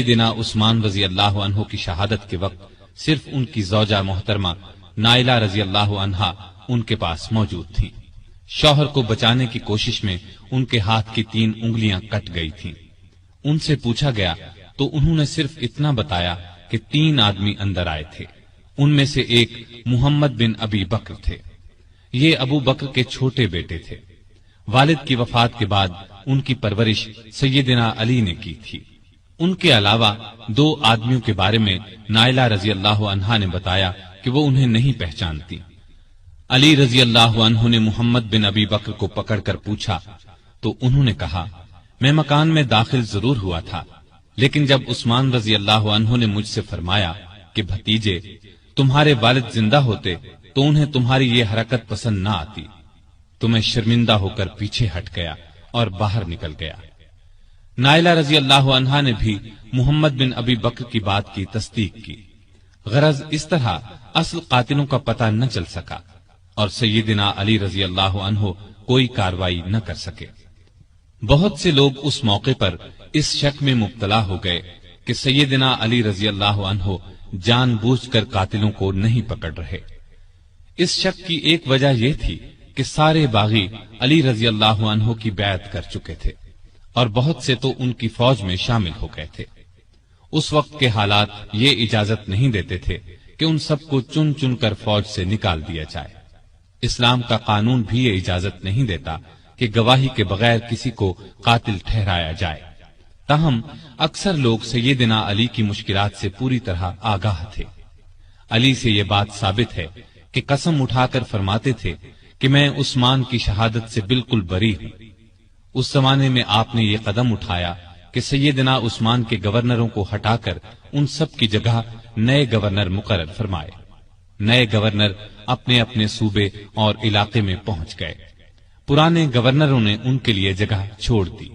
سیدنا عثمان رضی اللہ عنہ کی شہادت کے وقت صرف ان کی زوجہ محترمہ نائلہ رضی اللہ عنہا ان کے پاس موجود تھی۔ شوہر کو بچانے کی کوشش میں ان کے ہاتھ کی 3 انگلیاں کٹ گئی تھیں۔ ان سے پوچھا گیا تو انہوں نے صرف اتنا بتایا کہ 3 آدمی اندر آئے تھے، ان میں سے ایک محمد بن ابی بکر تھے۔ یہ ابو بکر کے چھوٹے بیٹے تھے۔ والد کی وفات کے بعد ان کی پرورش سیدنا علی نے کی تھی۔ ان کے علاوہ 2 آدمیوں کے بارے میں نائلہ رضی اللہ عنہا نے بتایا کہ وہ انہیں نہیں پہچانتی۔ علی رضی اللہ عنہ نے محمد بن ابی بکر کو پکڑ کر پوچھا تو انہوں نے کہا، میں مکان میں داخل ضرور ہوا تھا، لیکن جب عثمان رضی اللہ عنہ نے مجھ سے فرمایا کہ بھتیجے تمہارے والد زندہ ہوتے تو انہیں تمہاری یہ حرکت پسند نہ آتی، تو میں شرمندہ ہو کر پیچھے ہٹ گیا اور باہر نکل گیا۔ نائلہ رضی اللہ عنہا نے بھی محمد بن ابی بکر کی بات کی تصدیق کی، غرض اس طرح اصل قاتلوں کا پتہ نہ چل سکا اور سیدنا علی رضی اللہ عنہ کوئی کاروائی نہ کر سکے۔ بہت سے لوگ اس موقع پر اس شک میں مبتلا ہو گئے کہ سیدنا علی رضی اللہ عنہ جان بوجھ کر قاتلوں کو نہیں پکڑ رہے۔ اس شک کی ایک وجہ یہ تھی کہ سارے باغی علی رضی اللہ عنہ کی بیعت کر چکے تھے اور بہت سے تو ان کی فوج میں شامل ہو گئے تھے۔ اس وقت کے حالات یہ اجازت نہیں دیتے تھے کہ ان سب کو چن چن کر فوج سے نکال دیا جائے۔ اسلام کا قانون بھی یہ اجازت نہیں دیتا کہ گواہی کے بغیر کسی کو قاتل ٹھہرایا جائے۔ تاہم اکثر لوگ سیدنا علی کی مشکلات سے پوری طرح آگاہ تھے۔ علی سے یہ بات ثابت ہے کہ قسم اٹھا کر فرماتے تھے کہ میں عثمان کی شہادت سے بالکل بری ہوں۔ اس زمانے میں آپ نے یہ قدم اٹھایا کہ سیدنا عثمان کے گورنروں کو ہٹا کر ان سب کی جگہ نئے گورنر مقرر فرمائے۔ نئے گورنر اپنے اپنے صوبے اور علاقے میں پہنچ گئے۔ پرانے گورنروں نے ان کے لیے جگہ چھوڑ دی۔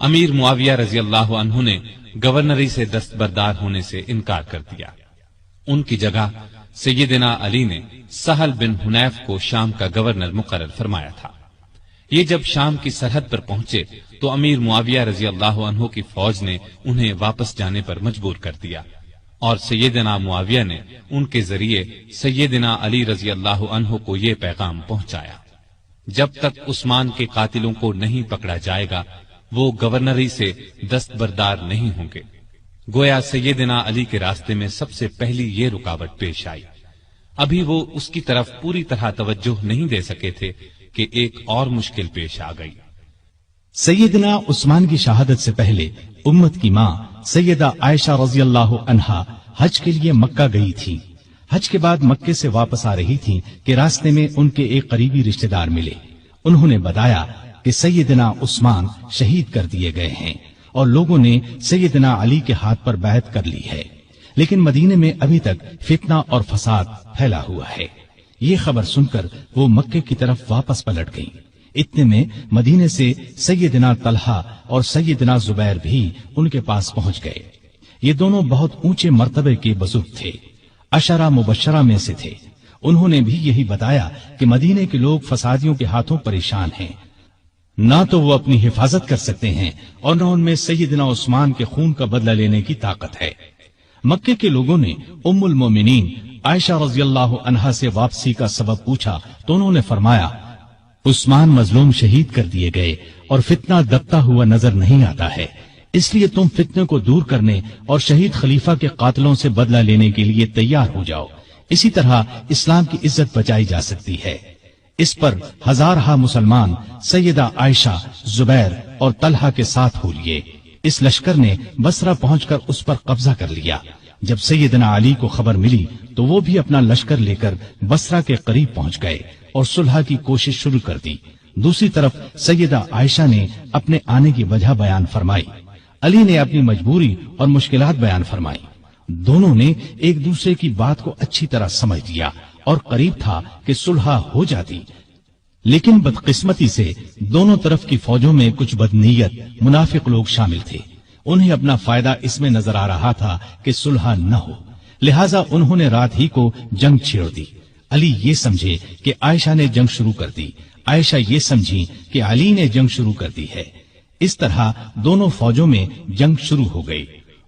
امیر معاویہ رضی اللہ عنہ نے گورنری سے دستبردار ہونے سے انکار کر دیا۔ ان کی جگہ سیدنا علی نے سہل بن حنیف کو شام کا گورنر مقرر فرمایا تھا۔ یہ جب شام کی سرحد پر پہنچے تو امیر معاویہ رضی اللہ عنہ کی فوج نے انہیں واپس جانے پر مجبور کر دیا اور سیدنا معاویہ نے ان کے ذریعے سیدنا علی رضی اللہ عنہ کو یہ پیغام پہنچایا، جب تک عثمان کے قاتلوں کو نہیں پکڑا جائے گا وہ گورنری سے دستبردار نہیں ہوں گے۔ گویا سیدنا علی کے راستے میں سب سے پہلی یہ رکاوٹ پیش آئی۔ ابھی وہ اس کی طرف پوری طرح توجہ نہیں دے سکے تھے کہ ایک اور مشکل پیش آ گئی۔ سیدنا عثمان کی شہادت سے پہلے امت کی ماں سیدہ عائشہ رضی اللہ عنہا حج کے لیے مکہ گئی تھی۔ حج کے بعد مکے سے واپس آ رہی تھی کہ راستے میں ان کے ایک قریبی رشتہ دار ملے۔ انہوں نے بتایا کہ سیدنا عثمان شہید کر دیے گئے ہیں اور لوگوں نے سیدنا علی کے ہاتھ پر بیعت کر لی ہے، لیکن مدینے میں ابھی تک فتنہ اور فساد پھیلا ہوا ہے۔ یہ خبر سن کر وہ مکے کی طرف واپس پلٹ گئیں۔ اتنے میں مدینے سے سیدنا طلحہ اور سیدنا زبیر بھی ان کے پاس پہنچ گئے۔ یہ دونوں بہت اونچے مرتبے کے بزرگ تھے، عشرہ مبشرہ میں سے تھے۔ انہوں نے بھی یہی بتایا کہ مدینے کے لوگ فسادیوں کے ہاتھوں پریشان ہیں، نہ تو وہ اپنی حفاظت کر سکتے ہیں اور نہ ان میں سیدنا عثمان کے خون کا بدلہ لینے کی طاقت ہے۔ مکے کے لوگوں نے ام المومنین عائشہ رضی اللہ عنہا سے واپسی کا سبب پوچھا تو انہوں نے فرمایا، عثمان مظلوم شہید کر دیے گئے اور فتنہ دبتا ہوا نظر نہیں آتا ہے، اس لیے تم فتنے کو دور کرنے اور شہید خلیفہ کے قاتلوں سے بدلہ لینے کے لیے تیار ہو جاؤ۔ اسی طرح اسلام کی عزت بچائی جا سکتی ہے۔ اس پر ہزارہا مسلمان سیدہ عائشہ، زبیر اور طلحہ کے ساتھ ہو لیے۔ اس لشکر نے بصرہ پہنچ کر اس پر قبضہ کر لیا۔ جب سیدنا علی کو خبر ملی تو وہ بھی اپنا لشکر لے کر بصرہ کے قریب پہنچ گئے اور صلح کی کوشش شروع کر دی۔ دوسری طرف سیدہ عائشہ نے اپنے آنے کی وجہ بیان فرمائی، علی نے اپنی مجبوری اور مشکلات بیان فرمائی۔ دونوں نے ایک دوسرے کی بات کو اچھی طرح سمجھ لیا اور قریب تھا کہ صلح ہو جاتی، لیکن بدقسمتی سے دونوں طرف کی فوجوں میں کچھ بدنیت منافق لوگ شامل تھے۔ انہیں اپنا فائدہ اس میں نظر آ رہا تھا کہ صلح نہ ہو، لہٰذا انہوں نے رات ہی کو جنگ چھیڑ دی۔ علی یہ سمجھے کہ عائشہ نے جنگ شروع کر دی، عائشہ یہ سمجھی کہ علی نے جنگ شروع کر دی ہے۔ اس طرح دونوں فوجوں میں جنگ شروع ہو گئی۔